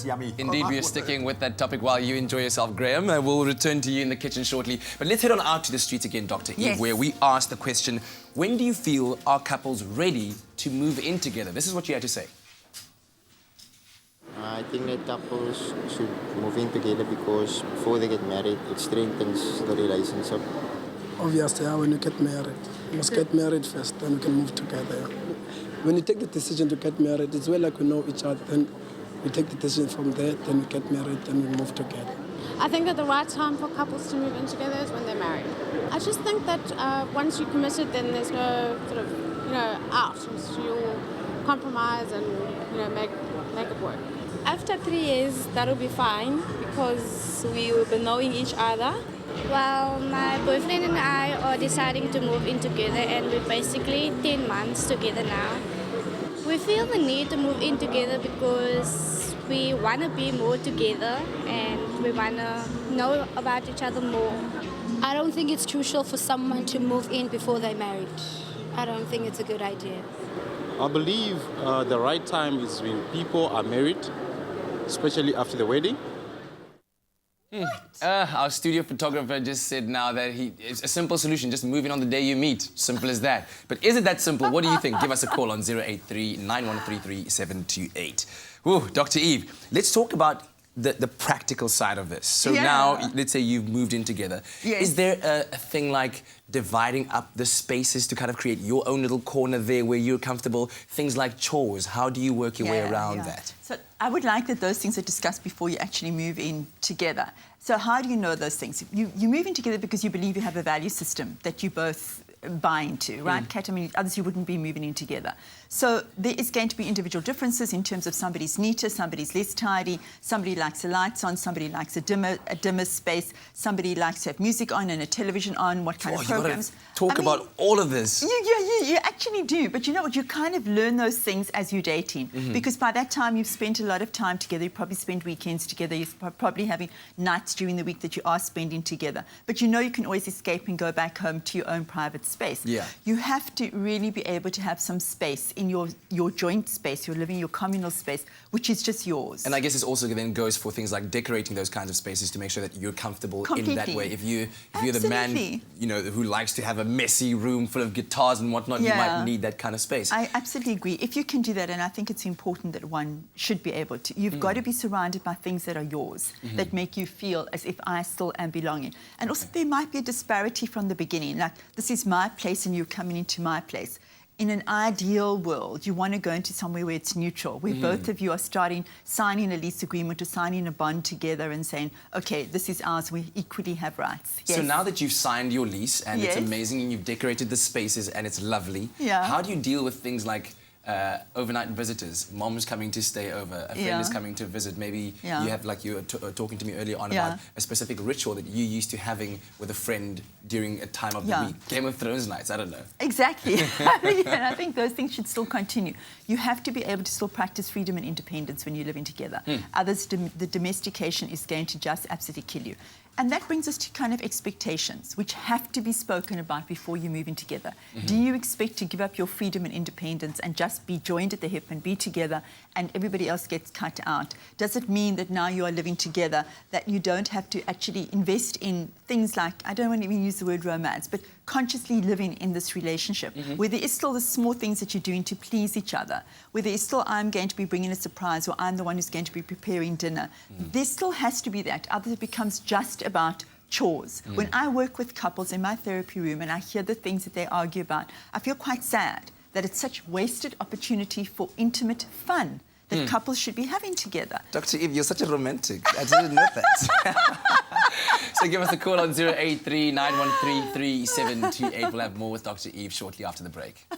Yummy. Indeed, we are sticking with that topic while you enjoy yourself, Graham. We'll return to you in the kitchen shortly. But let's head on out to the streets again, Dr. Eve, where we asked the question, when do you feel are couples ready to move in together? This is what you had to say. I think that couples should move in together because before they get married, it strengthens the relationship. Obviously, when you get married, you must get married first, then we can move together. When you take the decision to get married, it's well like we know each other, then we take the decision from there, then we get married, then we move together. I think that the right time for couples to move in together is when they're married. I just think that once you're committed, then there's no sort of, out. So you'll compromise and, make it work. After 3 years, that'll be fine because we will be knowing each other. Well, my boyfriend and I are deciding to move in together, and we're basically 10 months together now. We feel the need to move in together because we want to be more together and we want to know about each other more. I don't think it's crucial for someone to move in before they're married. I don't think it's a good idea. I believe the right time is when people are married, especially after the wedding. Our studio photographer just said now that it's a simple solution, just move in on the day you meet. Simple as that. But is it that simple? What do you think? Give us a call on 083-9133-728. Ooh, Dr. Eve, let's talk about the practical side of this. So now, let's say you've moved in together. Yes. Is there a thing like dividing up the spaces to kind of create your own little corner there where you're comfortable? Things like chores, how do you work your way around that? So I would like that those things are discussed before you actually move in together. So how do you know those things? You move in together because you believe you have a value system that you both buy into, right, Kat? I mean, others you wouldn't be moving in together. So there is going to be individual differences in terms of somebody's neater, somebody's less tidy, somebody likes the lights on, somebody likes a dimmer space, somebody likes to have music on and a television on, what kind of programs. Talk about all of this. You actually do, but you know what, you kind of learn those things as you're dating, because by that time you've spent a lot of time together, you probably spend weekends together, you're probably having nights during the week that you are spending together, but you know you can always escape and go back home to your own private space. You have to really be able to have some space in your joint space, your living, your communal space, which is just yours. And I guess this also then goes for things like decorating those kinds of spaces to make sure that you're comfortable in that way. If you're the man, who likes to have a messy room full of guitars and whatnot, you might need that kind of space. I absolutely agree. If you can do that, and I think it's important that one should be able to, you've got to be surrounded by things that are yours, that make you feel as if I still am belonging. And also there might be a disparity from the beginning, like this is my place and you're coming into my place. In an ideal world, you want to go into somewhere where it's neutral, where both of you are signing a lease agreement or signing a bond together and saying, okay, this is ours, we equally have rights. So now that you've signed your lease and it's amazing and you've decorated the spaces and it's lovely, how do you deal with things like overnight visitors? Mom's coming to stay over, a friend is coming to visit. Maybe you have, like you were talking to me earlier on about a specific ritual that you used to having with a friend during a time of the week. Game of Thrones nights, I don't know. Exactly. And I think those things should still continue. You have to be able to still practice freedom and independence when you're living together. Others, the domestication is going to just absolutely kill you. And that brings us to kind of expectations, which have to be spoken about before you move in together. Do you expect to give up your freedom and independence and just be joined at the hip and be together and everybody else gets cut out? Does it mean that now you are living together that you don't have to actually invest in things like, I don't want to even use the word romance, but consciously living in this relationship, where there is still the small things that you're doing to please each other, where there is still, I'm going to be bringing a surprise or I'm the one who's going to be preparing dinner. There still has to be that. Otherwise it becomes just about chores. When I work with couples in my therapy room and I hear the things that they argue about, I feel quite sad that it's such wasted opportunity for intimate fun that couples should be having together. Dr. Eve, you're such a romantic. I didn't know that. So give us a call on 083-9133-728. We'll have more with Dr. Eve shortly after the break.